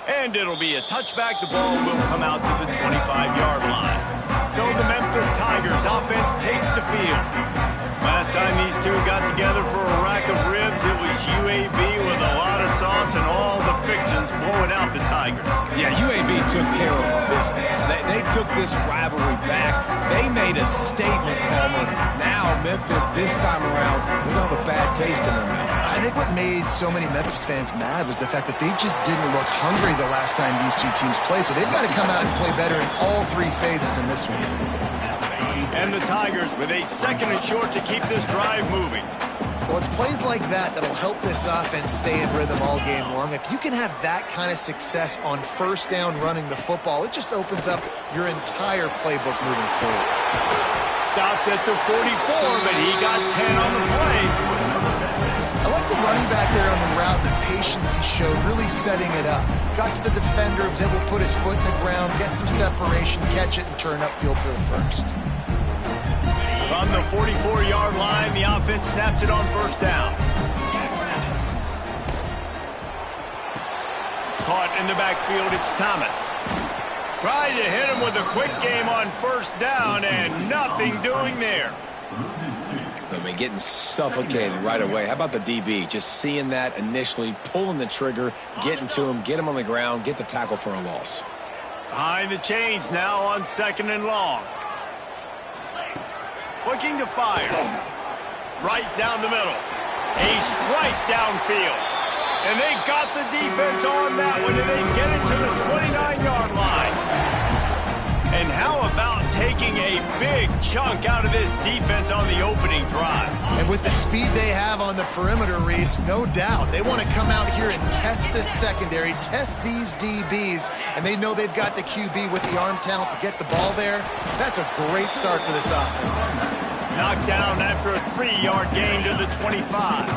And it'll be a touchback. The ball will come out to the 25-yard line. So the Memphis Tigers offense takes the field. Last time these two got together for a rack of ribs, it was UAB with a lot of sauce and all the fixins blowing out the Tigers. Yeah, UAB took care of business. They took this rivalry back. They made a statement, Palmer. Now Memphis, this time around, they don't have a bad taste in their mouth. I think what made so many Memphis fans mad was the fact that they just didn't look hungry the last time these two teams played. So they've got to come out and play better in all three phases in this one. And the Tigers with a second and short to keep this drive moving. Well, it's plays like that that'll help this offense stay in rhythm all game long. If you can have that kind of success on first down running the football, it just opens up your entire playbook moving forward. Stopped at the 44, but he got 10 on the play. I like the running back there on the route, the patience he showed, really setting it up. Got to the defender, was able to put his foot in the ground, get some separation, catch it, and turn upfield for the first. From the 44-yard line, the offense snaps it on first down. Caught in the backfield, it's Thomas. Tried to hit him with a quick game on first down, and nothing doing there. I mean, getting suffocated right away. How about the DB? Just seeing that initially, pulling the trigger, getting to him, get him on the ground, get the tackle for a loss. Behind the chains now on second and long. Looking to fire. Right down the middle. A strike downfield. And they got the defense on that one, and they get it to the 29-yard line. And how about taking a big chunk out of this defense on the opening drive? And with the speed they have on the perimeter, Reese, no doubt, they want to come out here and test this secondary, test these DBs, and they know they've got the QB with the arm talent to get the ball there. That's a great start for this offense. Knocked down after a 3-yard gain to the 25.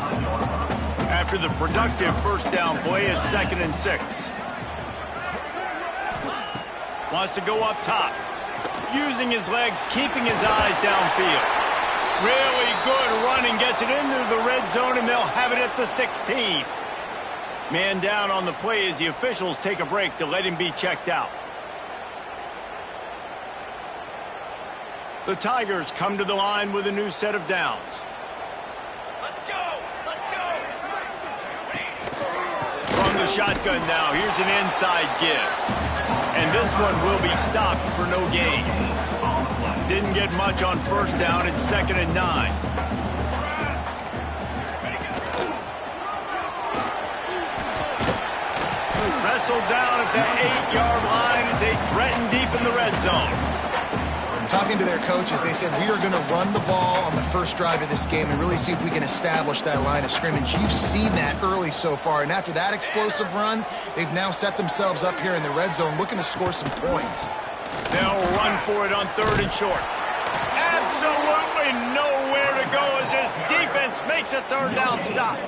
After the productive first down play at 2nd and 6. Wants to go up top. Using his legs, keeping his eyes downfield. Really good running, gets it into the red zone, and they'll have it at the 16. Man down on the play as the officials take a break to let him be checked out. The Tigers come to the line with a new set of downs. Let's go! Let's go! From the shotgun now, here's an inside give. And this one will be stopped for no gain. Didn't get much on first down. It's 2nd and 9. Wrestled down at the 8-yard line as they threaten deep in the red zone. Talking to their coaches, they said, we are going to run the ball on the first drive of this game and really see if we can establish that line of scrimmage. You've seen that early so far, and after that explosive run, they've now set themselves up here in the red zone looking to score some points. They'll run for it on 3rd and short. Absolutely nowhere to go as this defense makes a 3rd down stop.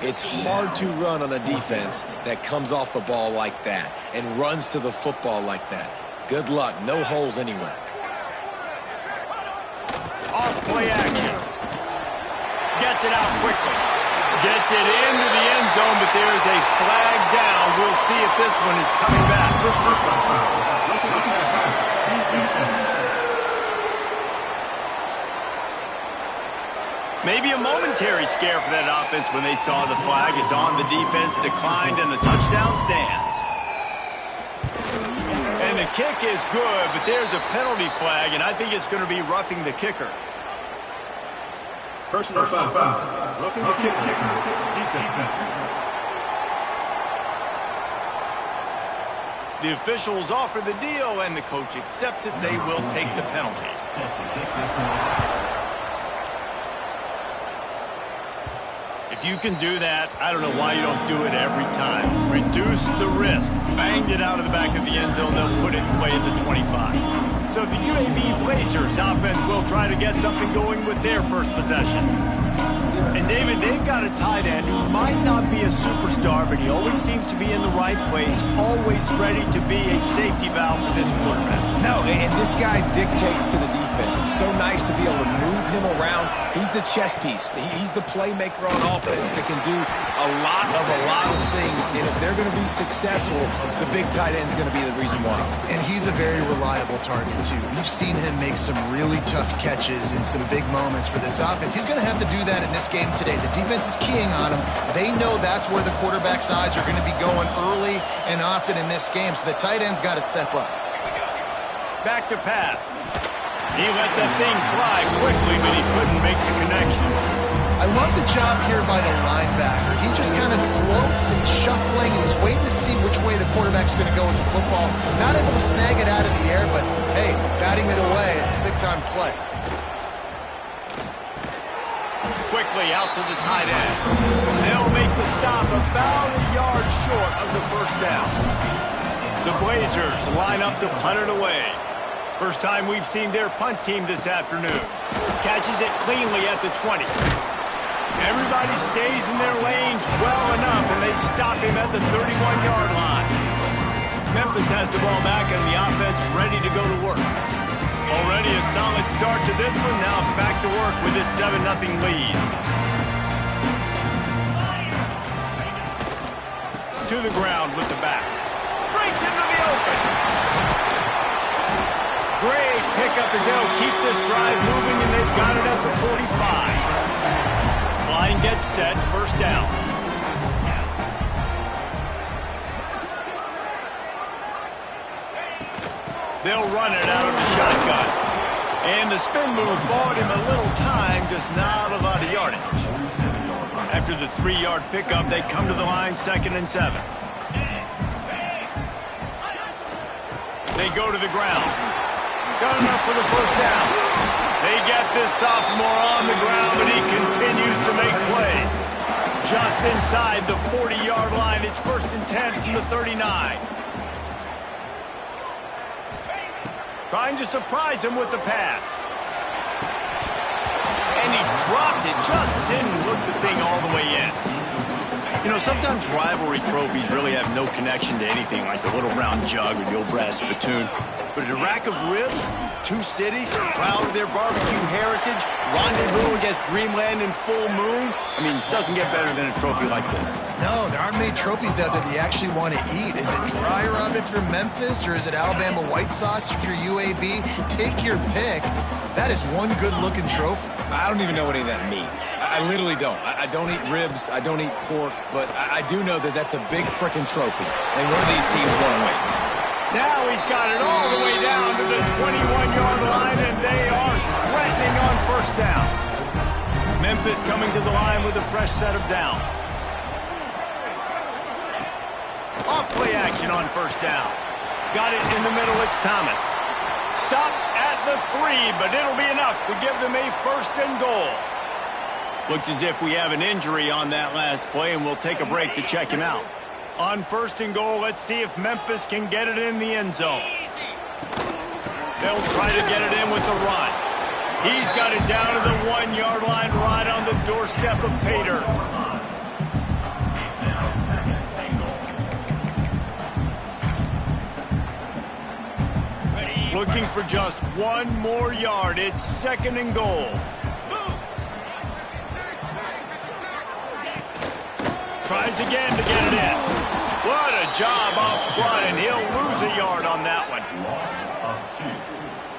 It's hard to run on a defense that comes off the ball like that and runs to the football like that. Good luck. No holes anywhere. Off play action. Gets it out quickly. Gets it into the end zone, but there is a flag down. We'll see if this one is coming back. Maybe a momentary scare for that offense when they saw the flag. It's on the defense, declined, and the touchdown stands. And the kick is good, but there's a penalty flag, and I think it's going to be roughing the kicker. Personal foul. Roughing the kicker. Defense. The officials offer the deal, and the coach accepts it. They will take the penalty. If you can do that, I don't know why you don't do it every time. Reduce the risk. Banged it out of the back of the end zone. They'll put it in play at the 25. So the UAB Blazers offense will try to get something going with their first possession. And David, they've got a tight end who might not be a superstar, but he always seems to be in the right place, always ready to be a safety valve for this quarterback. No, and this guy dictates to the defense. It's so nice to be able to move him around. He's the chess piece. He's the playmaker on offense that can do a lot of things. And if they're going to be successful, the big tight end's going to be the reason why. And he's a very reliable target, too. We've seen him make some really tough catches in some big moments for this offense. He's going to have to do that in this game today. The defense is keying on him. They know that's where the quarterback's eyes are going to be going early and often in this game, so the tight end's got to step up. Back to pass. He let that thing fly quickly, but he couldn't make the connection. I love the job here by the linebacker. He just kind of floats and shuffling, and he's waiting to see which way the quarterback's going to go with the football. Not able to snag it out of the air, but, hey, batting it away, it's a big-time play. Quickly out to the tight end. They'll make the stop about a yard short of the first down. The Blazers line up to punt it away. First time we've seen their punt team this afternoon. Catches it cleanly at the 20. Everybody stays in their lanes well enough, and they stop him at the 31-yard line. Memphis has the ball back, and the offense ready to go to work. Already a solid start to this one. Now back to work with this 7-0 lead. To the ground with the back. Breaks into the open. Great pickup as they'll keep this drive moving, and they've got it at the 45. Line gets set, first down. They'll run it out of the shotgun. And the spin move bought him a little time, just not a lot of yardage. After the 3-yard pickup, they come to the line, 2nd and 7. They go to the ground. Got enough for the first down. They get this sophomore on the ground, and he continues to make plays. Just inside the 40-yard line, it's 1st and 10 from the 39. Trying to surprise him with the pass. And he dropped it, just didn't hook the thing all the way in. You know, sometimes rivalry trophies really have no connection to anything like the little round jug or the old brass spittoon. But a rack of ribs, 2 cities, proud of their barbecue heritage, rendezvous against Dreamland and Full Moon. I mean, doesn't get better than a trophy like this. No, there aren't many trophies out there that you actually want to eat. Is it dry rub if you're Memphis, or is it Alabama white sauce if you're UAB? Take your pick. That is one good-looking trophy. I don't even know what any of that means. I literally don't. I don't eat ribs. I don't eat pork. But I do know that that's a big frickin' trophy. And one of these teams going to win. Now he's got it all the way down to the 21-yard line, and they are threatening on first down. Memphis coming to the line with a fresh set of downs. Off-play action on first down. Got it in the middle, it's Thomas. Stop at the 3, but it'll be enough to give them a 1st and goal. Looks as if we have an injury on that last play, and we'll take a break to check him out. On 1st and goal, let's see if Memphis can get it in the end zone. They'll try to get it in with the run. He's got it down to the 1-yard line, right on the doorstep of Pater. Looking for just 1 more yard. It's 2nd and goal. Tries again to get it in. What a job off front, and he'll lose a yard on that one.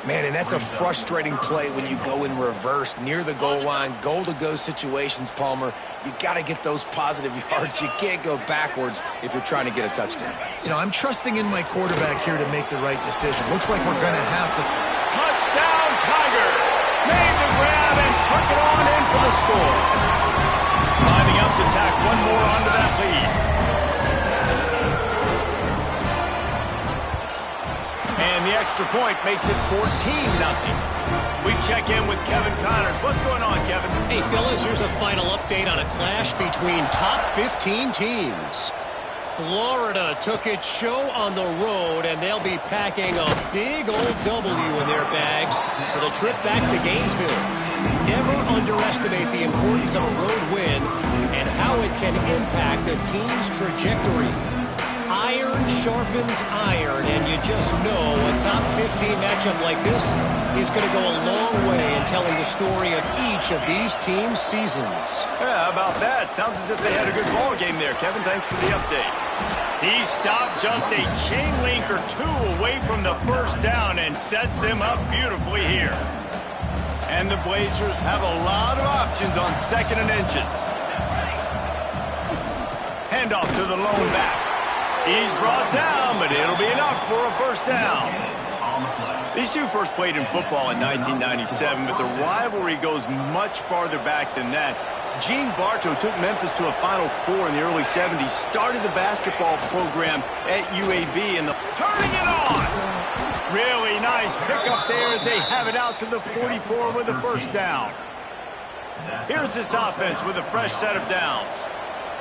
Man, and that's a frustrating play when you go in reverse near the goal line, goal-to-go situations, Palmer. You got to get those positive yards. You can't go backwards if you're trying to get a touchdown. You know, I'm trusting in my quarterback here to make the right decision. Looks like we're going to have to... Touchdown, Tiger! Made the grab and took it on in for the score. Lining up to tack one more onto that lead. And the extra point makes it 14-0. We check in with Kevin Connors. What's going on, Kevin? Hey, fellas, here's a final update on a clash between top 15 teams. Florida took its show on the road, and they'll be packing a big old W in their bags for the trip back to Gainesville. Never underestimate the importance of a road win and how it can impact a team's trajectory. Iron sharpens iron, and you just know a top 15 matchup like this is going to go a long way in telling the story of each of these teams' seasons. Yeah, how about that? Sounds as if they had a good ball game there. Kevin, thanks for the update. He stopped just a chain link or two away from the first down and sets them up beautifully here. And the Blazers have a lot of options on 2nd and inches. Handoff to the lone back. He's brought down, but it'll be enough for a first down. These two first played in football in 1997, but the rivalry goes much farther back than that. Gene Bartow took Memphis to a Final Four in the early 70s, started the basketball program at UAB, and turning it on! Really nice pickup there as they have it out to the 44 with a first down. Here's this offense with a fresh set of downs.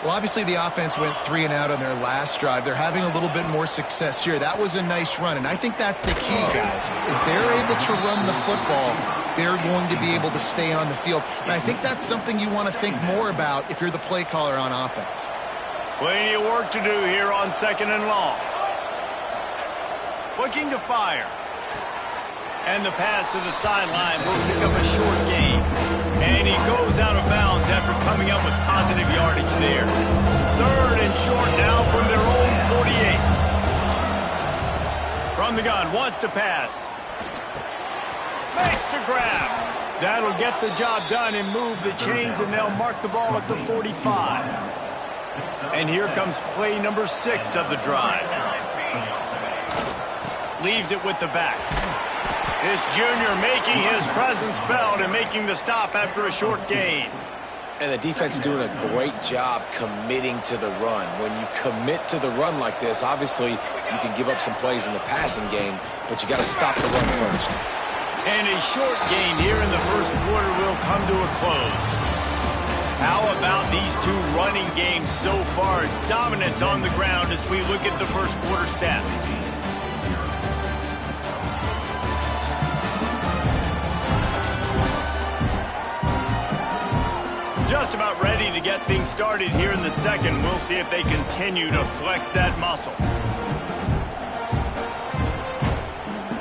Well, obviously the offense went 3 and out on their last drive. They're having a little bit more success here. That was a nice run, and I think that's the key, guys. If they're able to run the football, they're going to be able to stay on the field. And I think that's something you want to think more about if you're the play caller on offense. Plenty of work to do here on 2nd and long. Looking to fire. And the pass to the sideline will pick up a short gain. And he goes out of bounds after coming up with positive yardage there. 3rd and short now from their own 48. From the gun, wants to pass. Makes the grab. That'll get the job done and move the chains, and they'll mark the ball at the 45. And here comes play number 6 of the drive. Leaves it with the back. This junior making his presence felt and making the stop after a short gain. And the defense doing a great job committing to the run. When you commit to the run like this, obviously you can give up some plays in the passing game, but you got to stop the run first. And a short gain here in the first quarter will come to a close. How about these two running games so far? Dominance on the ground as we look at the first quarter stats. Just about ready to get things started here in the second. We'll see if they continue to flex that muscle.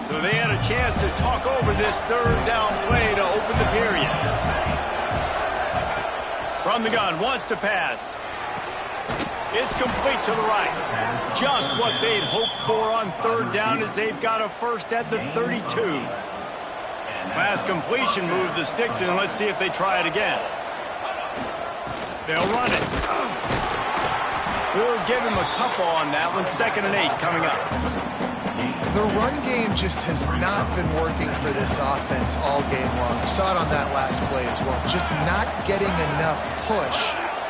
So they had a chance to talk over this 3rd down play to open the period. From the gun, wants to pass. It's complete to the right. Just what they'd hoped for on 3rd down as they've got a first at the 32. Last completion moved the sticks in. Let's see if they try it again. They'll run it. We'll give him a couple on that one. 2nd and 8 coming up. The run game just has not been working for this offense all game long. We saw it on that last play as well. Just not getting enough push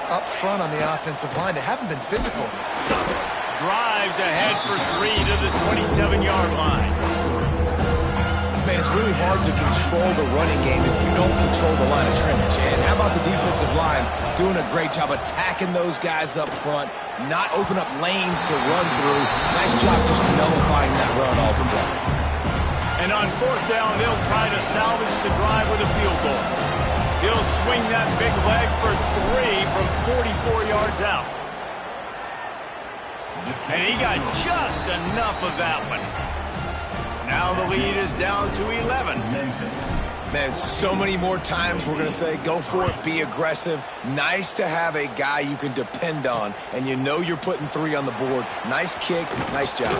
up front on the offensive line. They haven't been physical. Drives ahead for 3 to the 27-yard line. Man, it's really hard to control the running game if you don't control the line of scrimmage. And how about the defensive line doing a great job attacking those guys up front, not open up lanes to run through. Nice job just nullifying that run altogether. And on 4th down, they'll try to salvage the drive with a field goal. He'll swing that big leg for 3 from 44 yards out. And he got just enough of that one. Now the lead is down to 11. Man, so many more times we're going to say, go for it, be aggressive. Nice to have a guy you can depend on, and you know you're putting 3 on the board. Nice kick, nice job.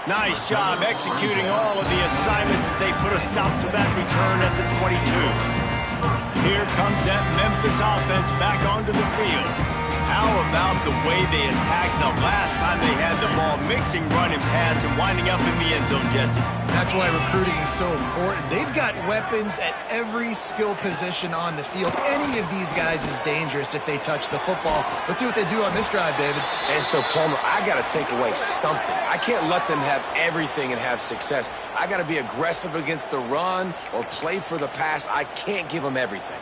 Nice job executing all of the assignments as they put a stop to that return at the 22. Here comes that Memphis offense back onto the field. How about the way they attacked the last time they had the ball, mixing run and pass and winding up in the end zone, Jesse? That's why recruiting is so important. They've got weapons at every skill position on the field. Any of these guys is dangerous if they touch the football. Let's see what they do on this drive, David. And so, Palmer, I got to take away something. I can't let them have everything and have success. I got to be aggressive against the run or play for the pass. I can't give them everything.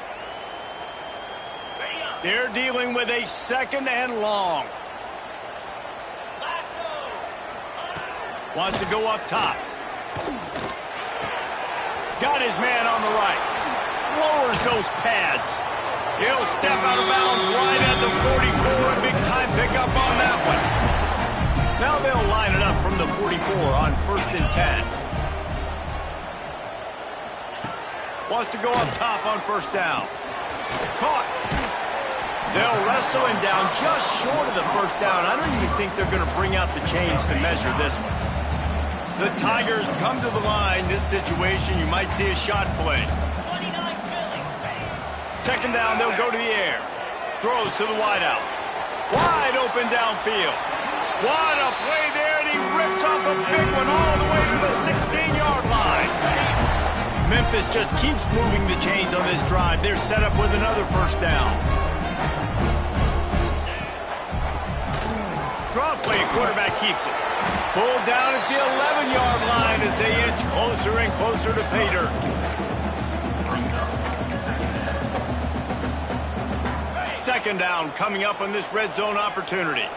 They're dealing with a 2nd and long. Wants to go up top. Got his man on the right. Lowers those pads. He'll step out of bounds right at the 44. A big-time pickup on that one. Now they'll line it up from the 44 on 1st and 10. Wants to go up top on 1st down. Caught. They'll wrestle him down just short of the 1st down. I don't even think they're going to bring out the chains to measure this one. The Tigers come to the line. This situation, you might see a shot play. 2nd down, they'll go to the air. Throws to the wideout. Wide open downfield. What a play there, and he rips off a big one all the way to the 16-yard line. Memphis just keeps moving the chains on this drive. They're set up with another 1st down. Draw play, quarterback keeps it. Pulled down at the 11-yard line as they inch closer and closer to pay dirt. Second down coming up on this red zone opportunity.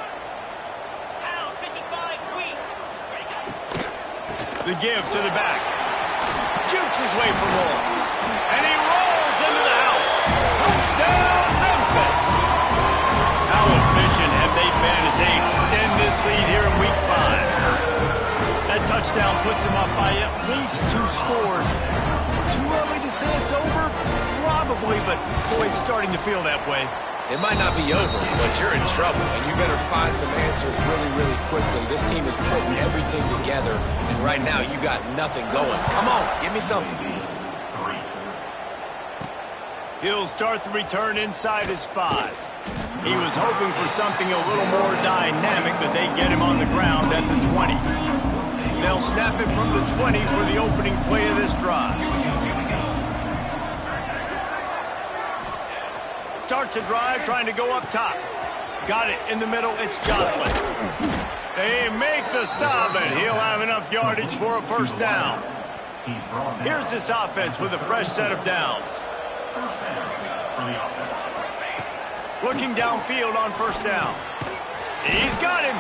The give to the back. Jukes his way for more. And he rolls into the house. Touchdown, Memphis! How efficient have they been as they extend this lead here in Week 5? That touchdown puts them up by at least 2 scores. Too early to say it's over? Probably, but boy, it's starting to feel that way. It might not be over, but you're in trouble, and you better find some answers really, really quickly. This team is putting everything together, and right now you got nothing going. Come on, give me something. He'll start the return inside his 5. He was hoping for something a little more dynamic, but they get him on the ground at the 20. They'll snap it from the 20 for the opening play of this drive. Starts a drive trying to go up top. Got it in the middle. It's Jocelyn. They make the stop, and he'll have enough yardage for a 1st down. Here's this offense with a fresh set of downs. Looking downfield on 1st down. He's got him.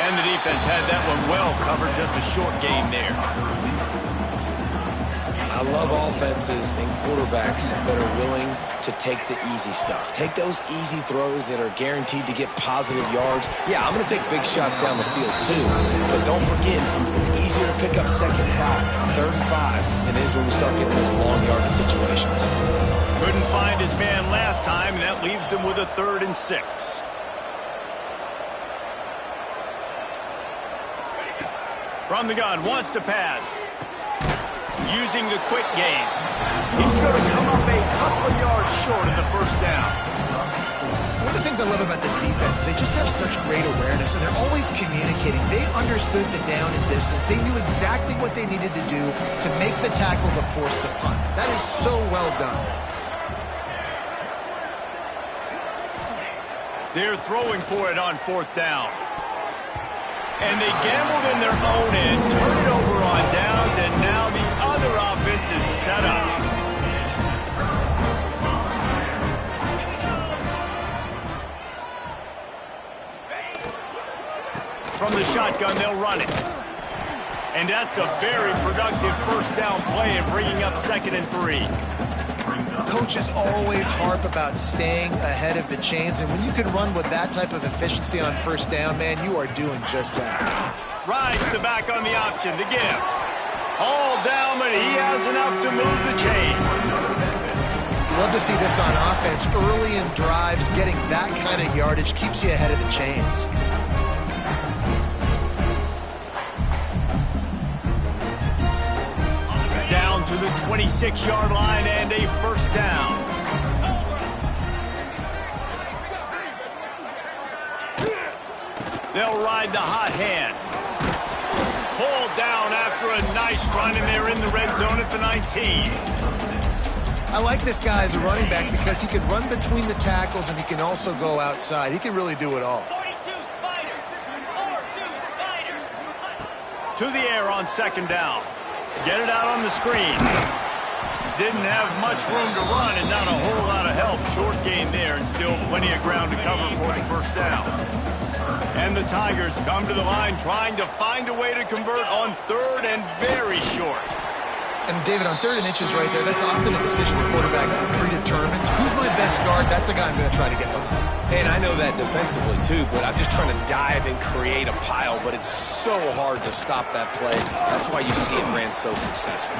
And the defense had that one well covered. Just a short game there. I love offenses and quarterbacks that are willing to take the easy stuff. Take those easy throws that are guaranteed to get positive yards. Yeah, I'm going to take big shots down the field too. But don't forget, it's easier to pick up 2nd and 5, 3rd and 5 than it is when we start getting those long yardage situations. Couldn't find his man last time, and that leaves him with a 3rd and 6. From the gun, wants to pass. Using the quick game. He's going to come up a couple of yards short of the 1st down. One of the things I love about this defense, they just have such great awareness, and they're always communicating. They understood the down and distance. They knew exactly what they needed to do to make the tackle to force the punt. That is so well done. They're throwing for it on 4th down. And they gambled in their own end, turn it over on downs, and now the other offense is set up. From the shotgun, they'll run it. And that's a very productive 1st down play and bringing up 2nd and 3. Coaches always harp about staying ahead of the chains, and when you can run with that type of efficiency on 1st down, man, you are doing just that. Rides the back on the option, the give. All down, but he has enough to move the chains. Love to see this on offense. Early in drives, getting that kind of yardage keeps you ahead of the chains. Down to the 26-yard line and a 1st down. They'll ride the hot hand. Pulled down after a nice run, and they're in the red zone at the 19. I like this guy as a running back because he can run between the tackles and he can also go outside. He can really do it all. 42 Spider. 4-2 Spider. To the air on 2nd down. Get it out on the screen. Didn't have much room to run and not a whole lot of help. Short gain there and still plenty of ground to cover for the 1st down. And the Tigers come to the line trying to find a way to convert on third and very short. And, David, on 3rd and inches right there, that's often a decision the quarterback predetermines. Who's my best guard? That's the guy I'm going to try to get behind. And I know that defensively, too, but I'm just trying to dive and create a pile, but it's so hard to stop that play. That's why you see it ran so successful.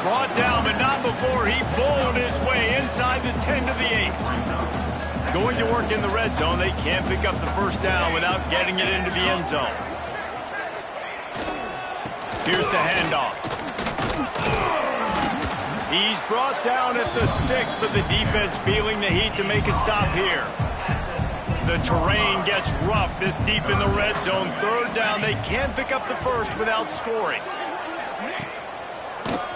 Brought down, but not before he bowled his way inside the 10 to the 8. Going to work in the red zone, they can't pick up the first down without getting it into the end zone. Here's the handoff. He's brought down at the 6, but the defense feeling the heat to make a stop here. The terrain gets rough this deep in the red zone. 3rd down, they can't pick up the first without scoring.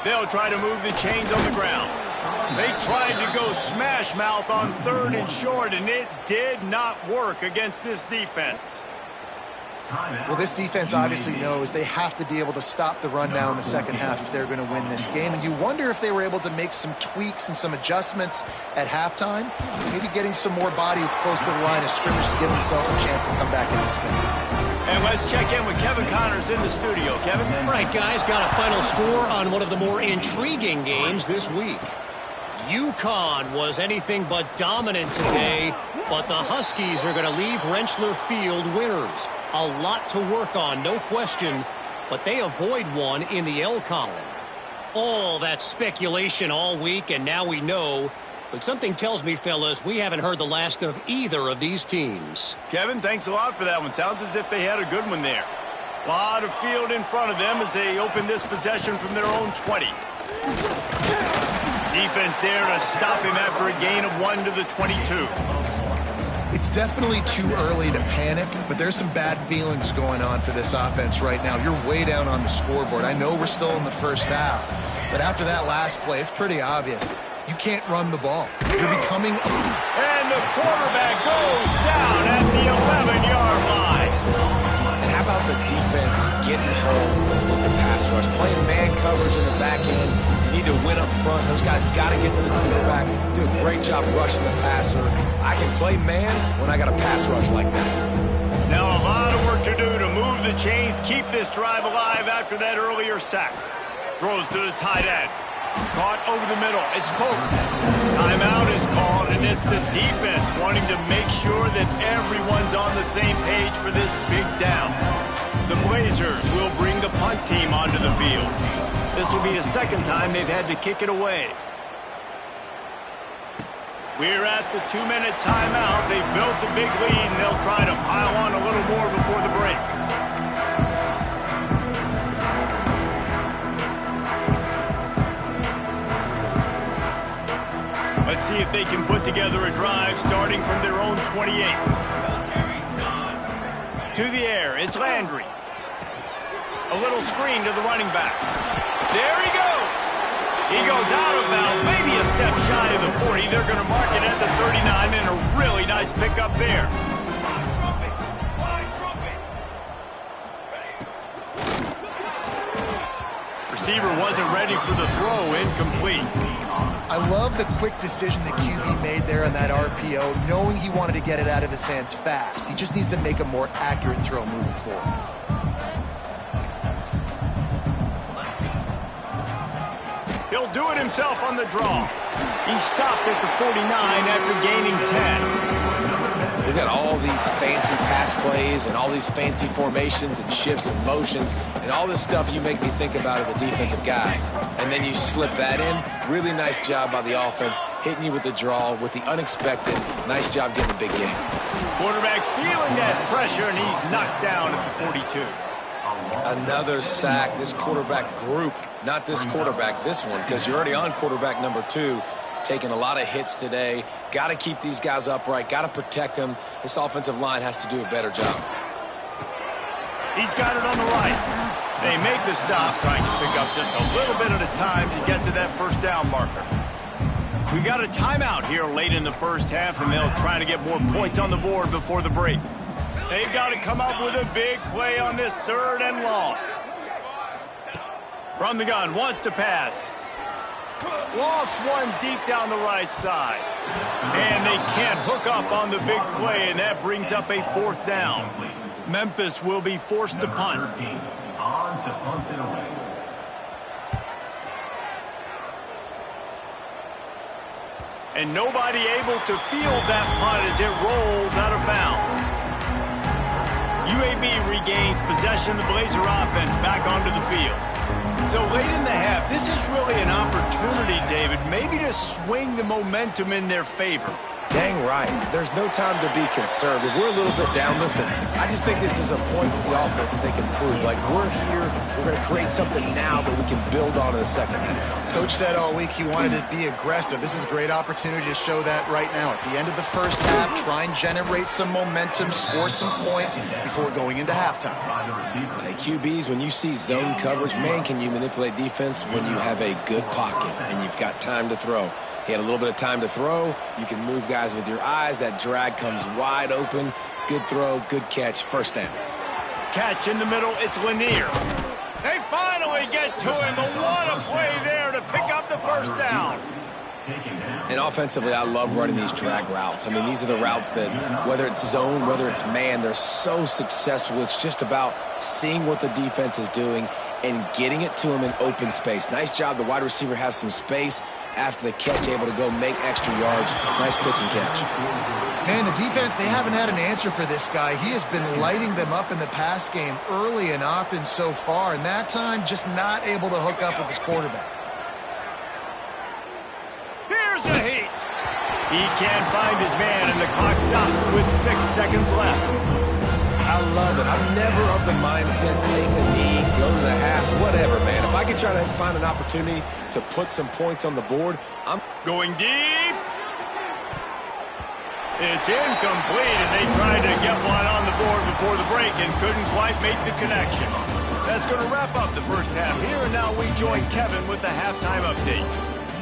They'll try to move the chains on the ground. They tried to go smash mouth on 3rd and short, and it did not work against this defense. Well, this defense obviously knows they have to be able to stop the run now in the second half if they're going to win this game. And you wonder if they were able to make some tweaks and some adjustments at halftime, maybe getting some more bodies close to the line of scrimmage to give themselves a chance to come back in this game. And let's check in with Kevin Connors in the studio. Kevin? All right, guys, got a final score on one of the more intriguing games this week. UConn was anything but dominant today, but the Huskies are going to leave Rentschler Field winners. A lot to work on, no question, but they avoid one in the L column. All that speculation all week, and now we know. But something tells me, fellas, we haven't heard the last of either of these teams. Kevin, thanks a lot for that one. Sounds as if they had a good one there. A lot of field in front of them as they open this possession from their own 20. Defense there to stop him after a gain of 1 to the 22. It's definitely too early to panic, but there's some bad feelings going on for this offense right now. You're way down on the scoreboard. I know we're still in the first half, but after that last play, it's pretty obvious. You can't run the ball. You're becoming... And the quarterback goes down at the 11-yard line. And how about the defense getting home with the pass rush, playing man coverage in the back end? You need to win up front. Those guys got to get to the quarterback. Do a great job rushing the passer. I can play man when I got a pass rush like that. Now a lot of work to do to move the chains, keep this drive alive after that earlier sack. Throws to the tight end. Caught over the middle. It's Pope. Timeout is called, and it's the defense wanting to make sure that everyone's on the same page for this big down. The Blazers will bring the punt team onto the field. This will be the second time they've had to kick it away. We're at the 2-minute timeout. They've built a big lead, and they'll try to pile on a little more before the break. Let's see if they can put together a drive starting from their own 28. To the air, it's Landry. A little screen to the running back. There he goes. He goes out of bounds, maybe a step shy of the 40. They're going to mark it at the 39, and a really nice pickup there. Receiver wasn't ready for the throw, incomplete. I love the quick decision that QB made there on that RPO, knowing he wanted to get it out of his hands fast. He just needs to make a more accurate throw moving forward. He'll do it himself on the draw. He stopped at the 49 after gaining 10. We've got all these fancy pass plays and all these fancy formations and shifts and motions and all this stuff you make me think about as a defensive guy. And then you slip that in. Really nice job by the offense, hitting you with the draw, with the unexpected. Nice job getting the big game. Quarterback feeling that pressure, and he's knocked down at the 42. Another sack. This quarterback group, not this quarterback, this one, because you're already on quarterback number 2. Taking a lot of hits today. Got to keep these guys upright. Got to protect them. This offensive line has to do a better job. He's got it on the right. They make the stop, trying to pick up just a little bit at a time to get to that first down marker. We got a timeout here late in the first half, and they'll try to get more points on the board before the break. They've got to come up with a big play on this 3rd and long. From the gun, wants to pass. Lost one deep down the right side. And they can't hook up on the big play, and that brings up a 4th down. Memphis will be forced to punt. And nobody able to field that punt as it rolls out of bounds. UAB regains possession of the Blazer offense back onto the field. So late in the half, this is really an opportunity, David, maybe to swing the momentum in their favor. Dang right. There's no time to be conservative. We're a little bit down. Listen, I just think this is a point with the offense that they can prove. Like, we're here, we're going to create something now that we can build on in the second half. Coach said all week he wanted to be aggressive. This is a great opportunity to show that right now. At the end of the first half, try and generate some momentum, score some points before going into halftime. Hey, QBs, when you see zone coverage, man, can you manipulate defense when you have a good pocket and you've got time to throw. He had a little bit of time to throw. You can move guys with your eyes. That drag comes wide open. Good throw, good catch, 1st down. Catch in the middle, it's Lanier. They finally get to him, but what a play there to pick up the 1st down. And offensively, I love running these drag routes. I mean, these are the routes that, whether it's zone, whether it's man, they're so successful. It's just about seeing what the defense is doing and getting it to him in open space. Nice job. The wide receiver has some space after the catch, able to go make extra yards. Nice pitch and catch. Man, the defense, they haven't had an answer for this guy. He has been lighting them up in the pass game early and often so far, and that time just not able to hook up with his quarterback. Here's a heat. He can't find his man, and the clock stops with 6 seconds left. I love it. I'm never of the mindset, take a knee, go to the half, whatever, man. If I can try to find an opportunity to put some points on the board, I'm going deep. It's incomplete, and they tried to get one on the board before the break and couldn't quite make the connection. That's going to wrap up the first half here, and now we join Kevin with the halftime update.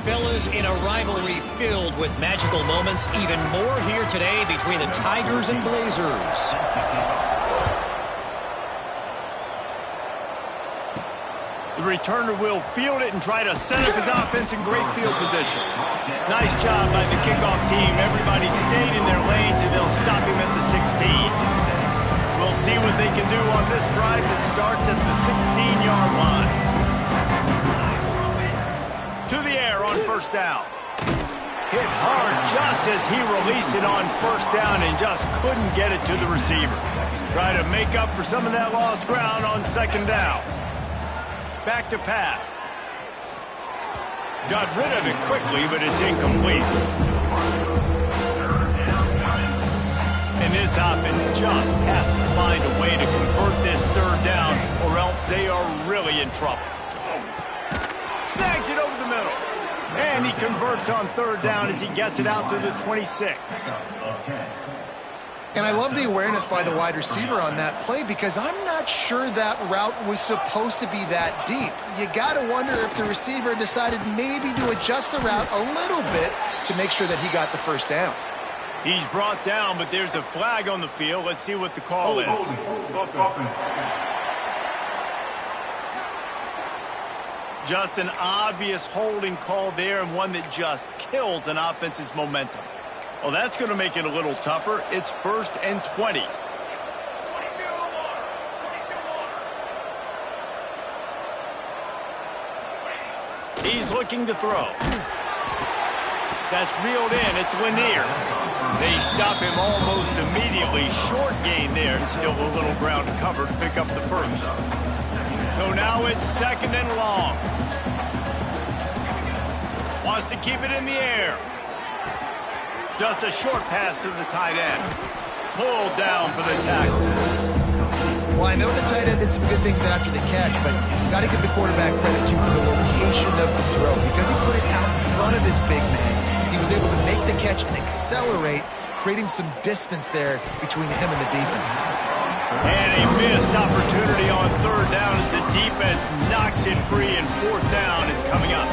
Fellas, in a rivalry filled with magical moments, even more here today between the Tigers and Blazers. The returner will field it and try to set up his offense in great field position. Nice job by the kickoff team. Everybody stayed in their lanes, and they'll stop him at the 16. We'll see what they can do on this drive that starts at the 16-yard line. To the air on 1st down. Hit hard just as he released it on 1st down and just couldn't get it to the receiver. Try to make up for some of that lost ground on 2nd down. Back to pass. Got rid of it quickly, but it's incomplete. And this offense just has to find a way to convert this 3rd down, or else they are really in trouble. Snags it over the middle. And he converts on 3rd down as he gets it out to the 26. And I love the awareness by the wide receiver on that play because I'm not sure that route was supposed to be that deep. You got to wonder if the receiver decided maybe to adjust the route a little bit to make sure that he got the 1st down. He's brought down, but there's a flag on the field. Let's see what the call is. Just an obvious holding call there, and one that just kills an offense's momentum. Well, that's going to make it a little tougher. It's 1st and 20. He's looking to throw. That's reeled in. It's Lanier. They stop him almost immediately. Short gain there, and still a little ground to cover to pick up the 1st. So now it's 2nd and long. Wants to keep it in the air. Just a short pass to the tight end. Pulled down for the tackle. Well, I know the tight end did some good things after the catch, but you got to give the quarterback credit to the location of the throw. Because he put it out in front of his big man, he was able to make the catch and accelerate, creating some distance there between him and the defense. And a missed opportunity on 3rd down as the defense knocks it free, and 4th down is coming up.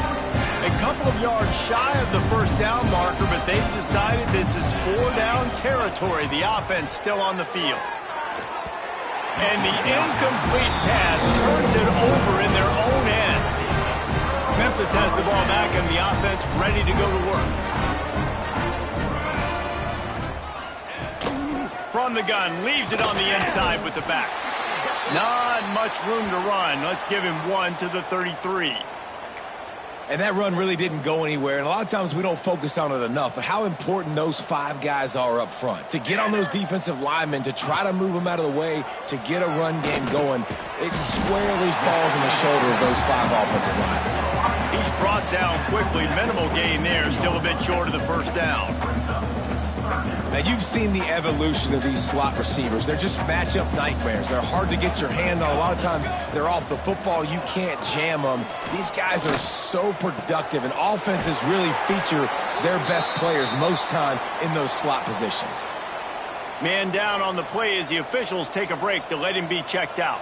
A couple of yards shy of the 1st down marker, but they've decided this is 4-down territory. The offense still on the field. And the incomplete pass turns it over in their own end. Memphis has the ball back and the offense ready to go to work. From the gun, leaves it on the inside with the back. Not much room to run. Let's give him 1 to the 33. And that run really didn't go anywhere, and a lot of times we don't focus on it enough, but how important those 5 guys are up front. To get on those defensive linemen, to try to move them out of the way, to get a run game going, it squarely falls on the shoulder of those 5 offensive linemen. He's brought down quickly. Minimal gain there, still a bit short of the first down. Now, you've seen the evolution of these slot receivers. They're just matchup nightmares. They're hard to get your hand on. A lot of times, they're off the football. You can't jam them. These guys are so productive, and offenses really feature their best players most time in those slot positions. Man down on the play as the officials take a break to let him be checked out.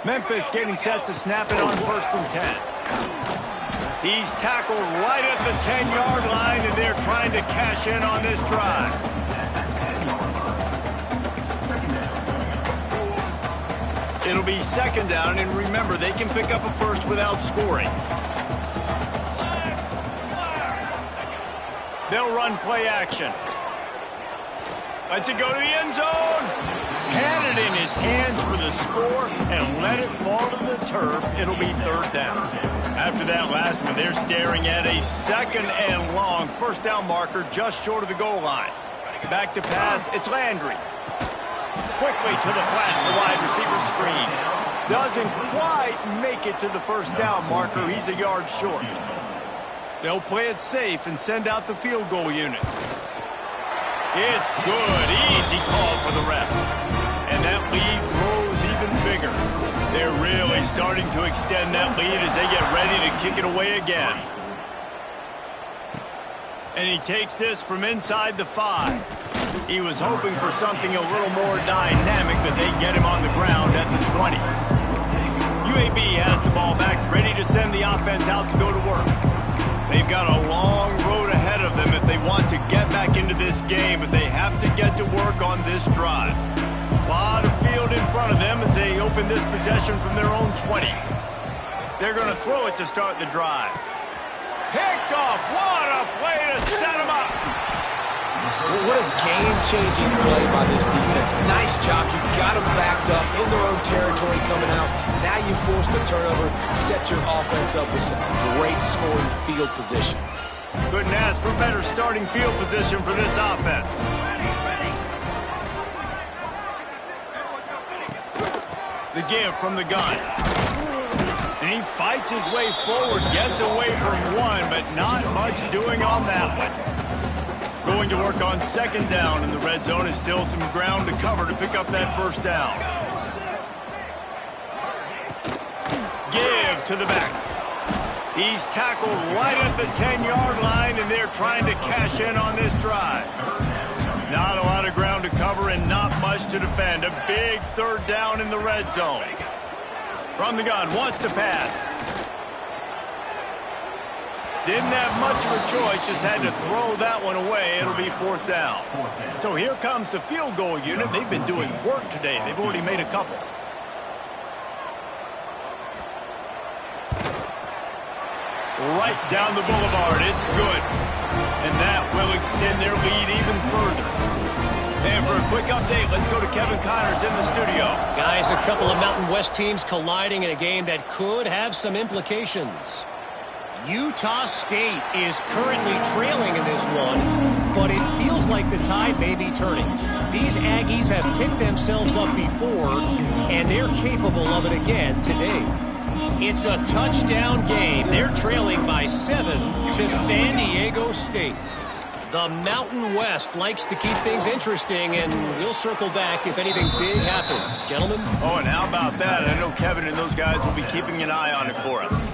Memphis getting set to snap it on 1st and 10. He's tackled right at the 10-yard line, and they're trying to cash in on this drive. It'll be 2nd down, and remember, they can pick up a first without scoring. They'll run play action. Lets it go to the end zone. Had it in his hands for the score and let it fall to the turf. It'll be 3rd down. After that last one, they're staring at a 2nd and long 1st down marker just short of the goal line. Back to pass, it's Landry. Quickly to the flat, the wide receiver screen. Doesn't quite make it to the 1st down marker. He's a yard short. They'll play it safe and send out the field goal unit. It's good. Easy call for the ref. And that lead grows even bigger. They're really starting to extend that lead as they get ready to kick it away again. And he takes this from inside the 5. He was hoping for something a little more dynamic, but they get him on the ground at the 20. UAB has the ball back, ready to send the offense out to go to work. They've got a long road ahead of them if they want to get back into this game, but they have to get to work on this drive. A lot of field in front of them as they open this possession from their own 20. They're going to throw it to start the drive. Picked off. What a play to set him up. What a game-changing play by this defense. Nice job. You got them backed up in their own territory coming out. Now you force the turnover, set your offense up with some great scoring field position. Couldn't ask for better starting field position for this offense. The give from the gun. And he fights his way forward, gets away from one, but not much doing on that one. Going to work on 2nd down in the red zone is still some ground to cover to pick up that 1st down. Give to the back. He's tackled right at the 10-yard line, and they're trying to cash in on this drive. Not a lot of ground to cover and not much to defend. A big 3rd down in the red zone. From the gun, wants to pass. Didn't have much of a choice, just had to throw that one away. It'll be 4th down. So here comes the field goal unit. They've been doing work today. They've already made a couple. Right down the boulevard. It's good. And that will extend their lead even further. And for a quick update, let's go to Kevin Connors in the studio. Guys, a couple of Mountain West teams colliding in a game that could have some implications. Utah State is currently trailing in this one, but it feels like the tide may be turning. These Aggies have picked themselves up before, and they're capable of it again today. It's a touchdown game. They're trailing by 7 to San Diego State. The Mountain West likes to keep things interesting, and we'll circle back if anything big happens. Gentlemen? Oh, and how about that? I know Kevin and those guys will be keeping an eye on it for us.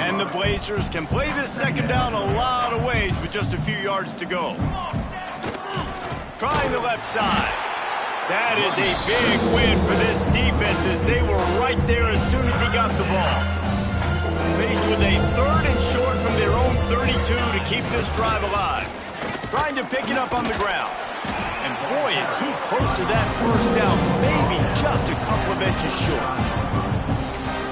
And the Blazers can play this 2nd down a lot of ways with just a few yards to go. Trying the left side. That is a big win for this defense as they were right there as soon as he got the ball. Faced with a 3rd and short from their own 32 to keep this drive alive. Trying to pick it up on the ground. And boy, is he close to that 1st down, maybe just a couple of inches short.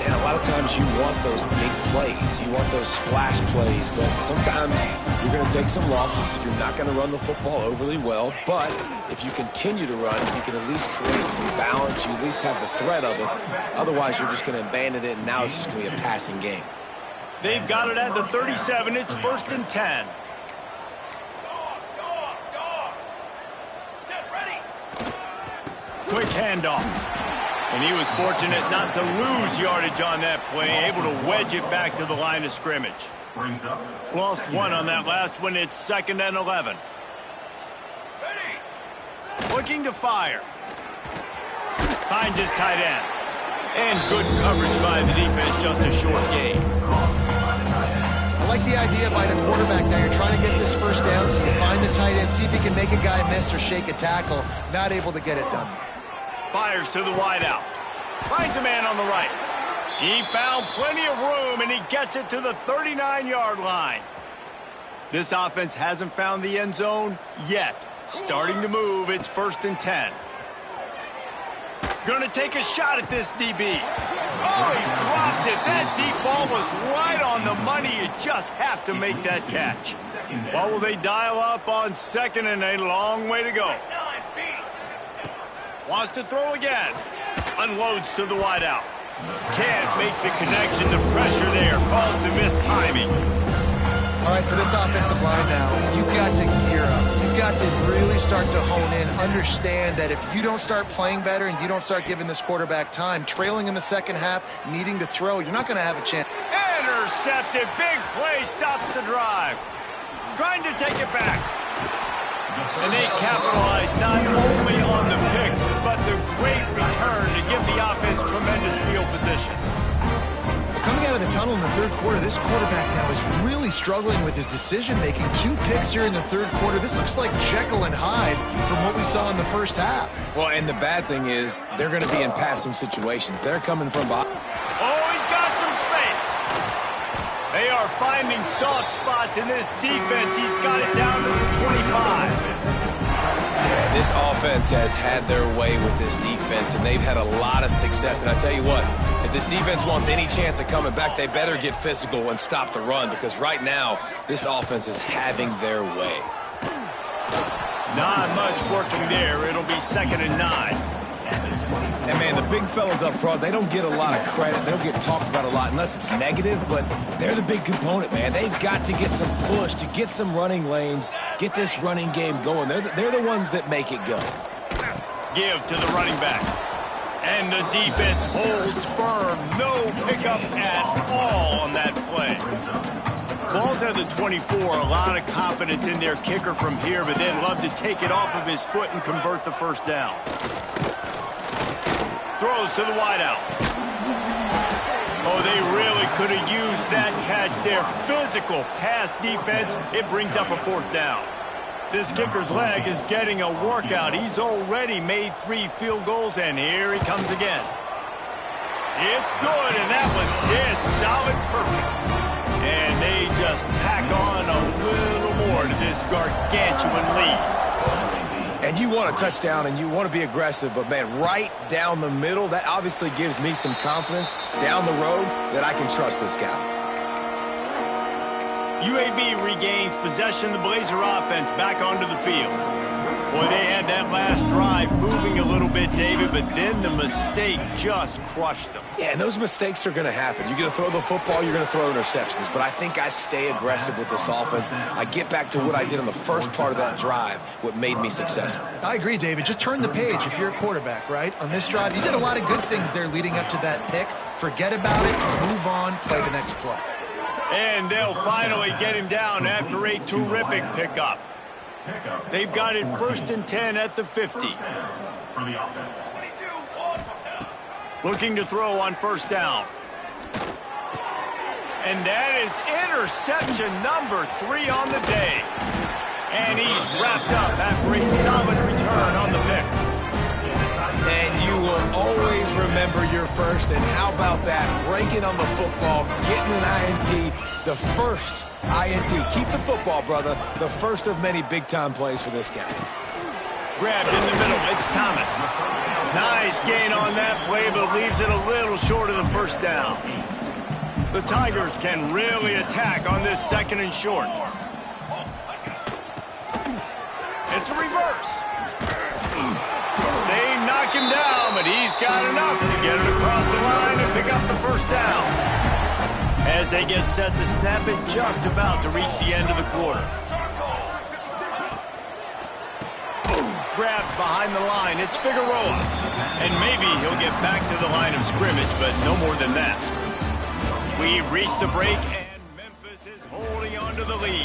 And a lot of times you want those big plays. You want those splash plays, but sometimes you're going to take some losses. You're not going to run the football overly well, but if you continue to run, you can at least create some balance. You at least have the threat of it. Otherwise, you're just going to abandon it, and now it's just going to be a passing game. They've got it at the 37. It's 1st and 10. Quick handoff. And he was fortunate not to lose yardage on that play, able to wedge it back to the line of scrimmage. Lost one on that last one. It's 2nd and 11. Looking to fire. Finds his tight end. And good coverage by the defense, just a short gain. I like the idea by the quarterback there. You're trying to get this first down, so you find the tight end, see if he can make a guy miss or shake a tackle. Not able to get it done. Fires to the wideout. Finds a man on the right. He found plenty of room, and he gets it to the 39-yard line. This offense hasn't found the end zone yet. Starting to move. It's 1st and 10. Going to take a shot at this DB. Oh, he dropped it. That deep ball was right on the money. You just have to make that catch. What will they dial up on 2nd and a long way to go? Wants to throw again. Unloads to the wideout. Can't make the connection. The pressure there caused the missed timing. All right, for this offensive line now, you've got to gear up. You've got to really start to hone in, understand that if you don't start playing better and you don't start giving this quarterback time, trailing in the second half, needing to throw, you're not going to have a chance. Intercepted. Big play stops the drive. Trying to take it back. And they capitalize not only on the pick, but the great return to give the offense tremendous field position. Well, coming out of the tunnel in the third quarter, this quarterback now is really struggling with his decision-making. 2 picks here in the third quarter. This looks like Jekyll and Hyde from what we saw in the first half. Well, and the bad thing is they're going to be in passing situations. They're coming from behind. Oh, he's got some space. They are finding soft spots in this defense. He's got it down to the 25. Yeah, this offense has had their way with this defense, and they've had a lot of success. And I tell you what, if this defense wants any chance of coming back, they better get physical and stop the run, because right now, this offense is having their way. Not much working there. It'll be 2nd and 9. And, man, the big fellas up front, they don't get a lot of credit. They don't get talked about a lot unless it's negative, but they're the big component, man. They've got to get some push, to get some running lanes, get this running game going. They're the ones that make it go. Give to the running back. And the defense holds firm. No pickup at all on that play. Ball's at the 24. A lot of confidence in their kicker from here, but they'd love to take it off of his foot and convert the first down. Throws to the wideout. Oh, they really could have used that catch there. Physical pass defense. It brings up a 4th down. This kicker's leg is getting a workout. He's already made 3 field goals, and here he comes again. It's good, and that was dead solid perfect. And they just tack on a little more to this gargantuan lead. And you want a touchdown, and you want to be aggressive, but, man, right down the middle, that obviously gives me some confidence down the road that I can trust this guy. UAB regains possession. The Blazer offense back onto the field. Boy, they had that last drive moving a little bit, David, but then the mistake just crushed them. Yeah, and those mistakes are going to happen. You're going to throw the football, you're going to throw interceptions, but I think I stay aggressive with this offense. I get back to what I did in the first part of that drive, what made me successful. I agree, David. Just turn the page if you're a quarterback, right? On this drive, you did a lot of good things there leading up to that pick. Forget about it, move on, play the next play. And they'll finally get him down after a terrific pickup. They've got it 1st and 10 at the 50. Looking to throw on 1st down. And that is interception number 3 on the day. And he's wrapped up after a solid return on the pick. And you will always remember your first. And how about that? Breaking on the football, getting an INT, the first INT. Keep the football, brother. The first of many big-time plays for this guy. Grabbed in the middle. It's Thomas. Nice gain on that play, but leaves it a little short of the first down. The Tigers can really attack on this 2nd and short. It's a reverse. They knock him down, but he's got enough to get it across the line and pick up the first down. As they get set to snap it, just about to reach the end of the quarter. Grabbed behind the line. It's Figueroa. And maybe he'll get back to the line of scrimmage, but no more than that. We've reached the break, and Memphis is holding on to the lead.